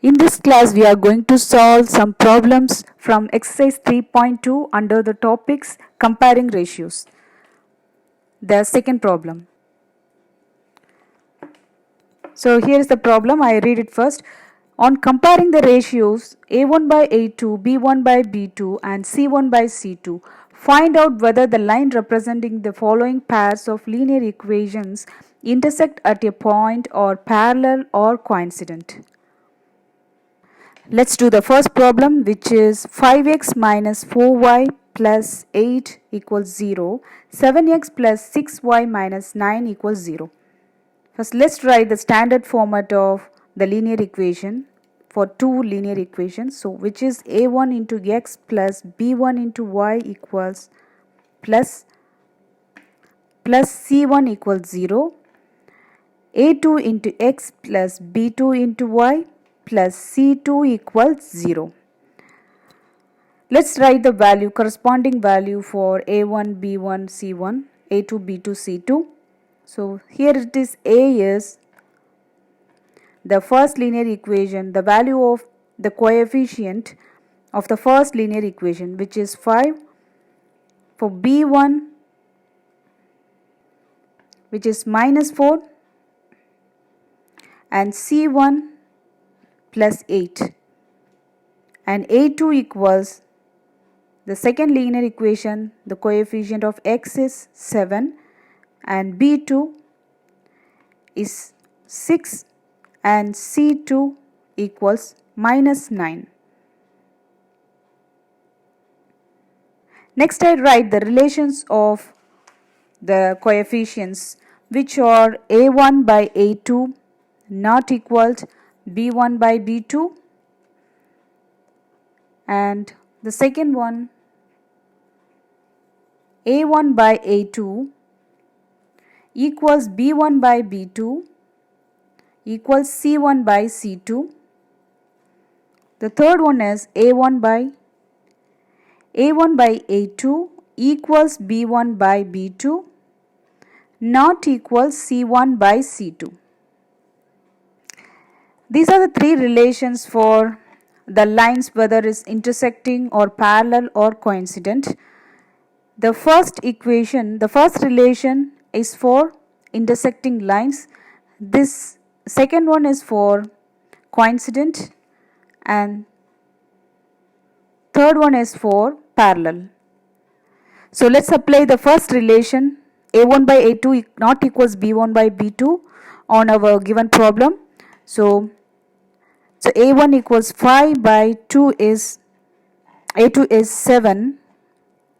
In this class, we are going to solve some problems from exercise 3.2 under the topics comparing ratios. The second problem. So here is the problem. I read it first. On comparing the ratios A1 by A2, B1 by B2 and C1 by C2, find out whether the line representing the following pairs of linear equations intersect at a point or parallel or coincident. Let's do the first problem, which is 5x minus 4y plus 8 equals 0, 7x plus 6y minus 9 equals 0. First, let's write the standard format of the linear equation for two linear equations. So, which is a1 into x plus b1 into y equals plus c1 equals 0, a2 into x plus b2 into y plus c2 equals 0. Let's write the value, corresponding value for a1, b1, c1, a2, b2, c2. So here it is, a is the first linear equation, the value of the coefficient of the first linear equation, which is 5. For b1, which is minus 4, and c1 plus 8, and a2 equals the second linear equation, the coefficient of x is 7 and b2 is 6 and c2 equals minus 9. Next, I write the relations of the coefficients, which are a1 by a2 not equals b1 by b2, and the second one, a1 by a2 equals b1 by b2 equals c1 by c2. The third one is a1 by a2 equals b1 by b2 not equals c1 by c2. These are the three relations for the lines, whether it's intersecting or parallel or coincident. The first equation, the first relation is for intersecting lines. This second one is for coincident, and third one is for parallel. So let's apply the first relation, a1 by a2 not equals b1 by b2 on our given problem. So a1 equals 5 by 2 is a2 is 7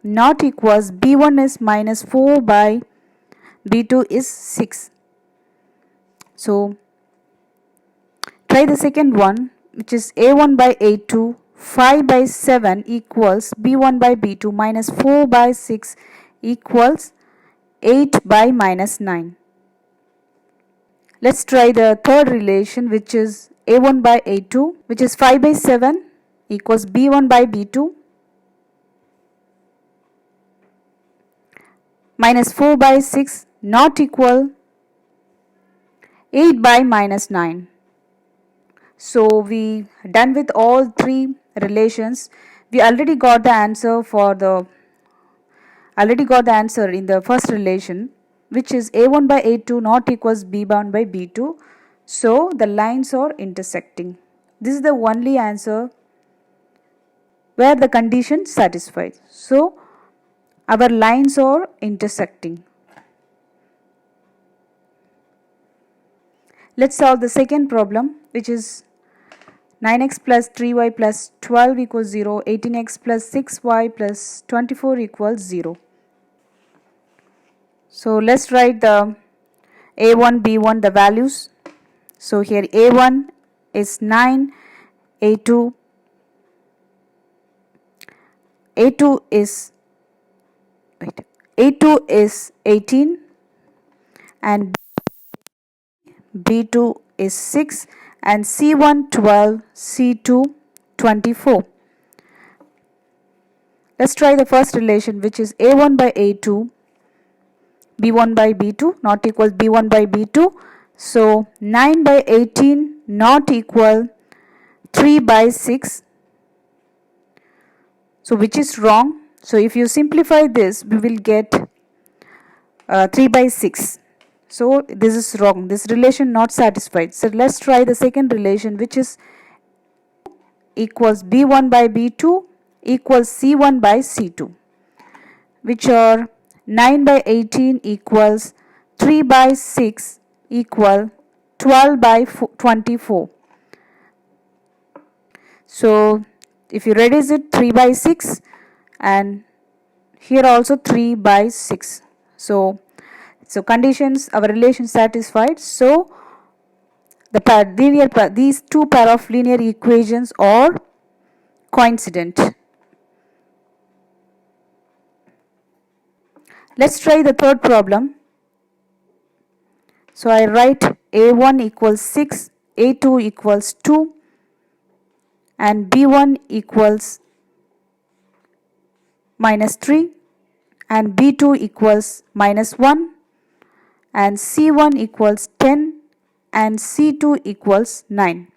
not equals b1 is minus 4 by b2 is 6. So try the second one, which is a1 by a2 5 by 7 equals b1 by b2 minus 4 by 6 equals 8 by minus 9. Let's try the third relation, which is a1 by a2, which is 5 by 7 equals b1 by b2 minus 4 by 6 not equal 8 by minus 9. So we done with all three relations. We already got the answer in the first relation, which is a1 by a2 not equals b1 by b2. So the lines are intersecting. This is the only answer where the condition satisfied. So our lines are intersecting. Let's solve the second problem, which is 9x plus 3y plus 12 equals 0, 18x plus 6y plus 24 equals 0. So let's write the a1, b1, the values. So here a1 is 9, a2 is 18, and b2 is 6, and c1 12, c2 24. Let's try the first relation, which is a1 by a2 b1 by b2 not equals b1 by b2. So 9 by 18 not equal 3 by 6. So which is wrong? So if you simplify this, we will get 3 by 6. So this is wrong. This relation not satisfied. So let's try the second relation, which is equals B1 by B2 equals C1 by C2, which are 9 by 18 equals 3 by 6 equal 12 by 24. So if you reduce it, 3 by 6, and here also 3 by 6. So conditions, our relation satisfied. So these two pair of linear equations are coincident. Let's try the third problem. So I write A1 equals 6, A2 equals 2, and B1 equals minus 3, and B2 equals minus 1, and C1 equals 10, and C2 equals 9.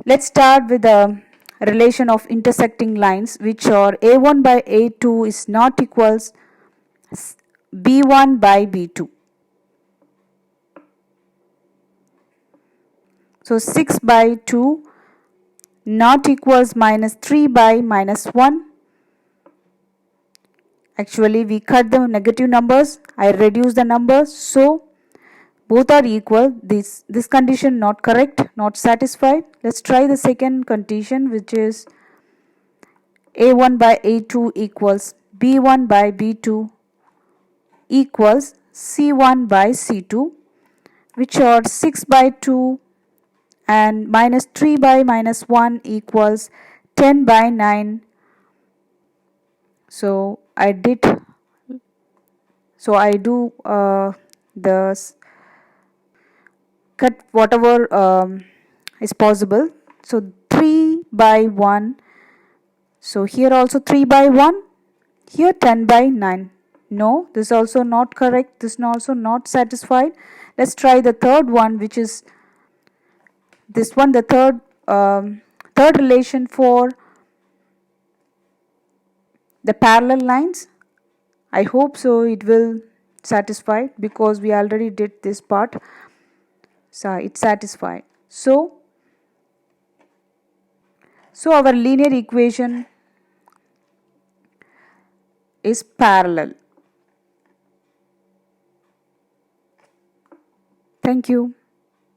Let's start with the relation of intersecting lines, which are A1 by A2 is not equals B1 by B2. So 6 by 2 not equals minus 3 by minus 1. Actually we cut the negative numbers, I reduce the numbers, so both are equal. This condition not correct, not satisfied. Let's try the second condition, which is A1 by A2 equals B1 by B2 equals C1 by C2, which are 6 by 2 and minus 3 by minus 1 equals 10 by 9. So I do the cut whatever is possible. So 3 by 1. So here also 3 by 1. Here 10 by 9. No, this is also not correct. This is also not satisfied. Let's try the third one, which is this one, the third relation for the parallel lines. I hope so it will satisfy, because we already did this part. So it's satisfied. So our linear equation is parallel. Thank you.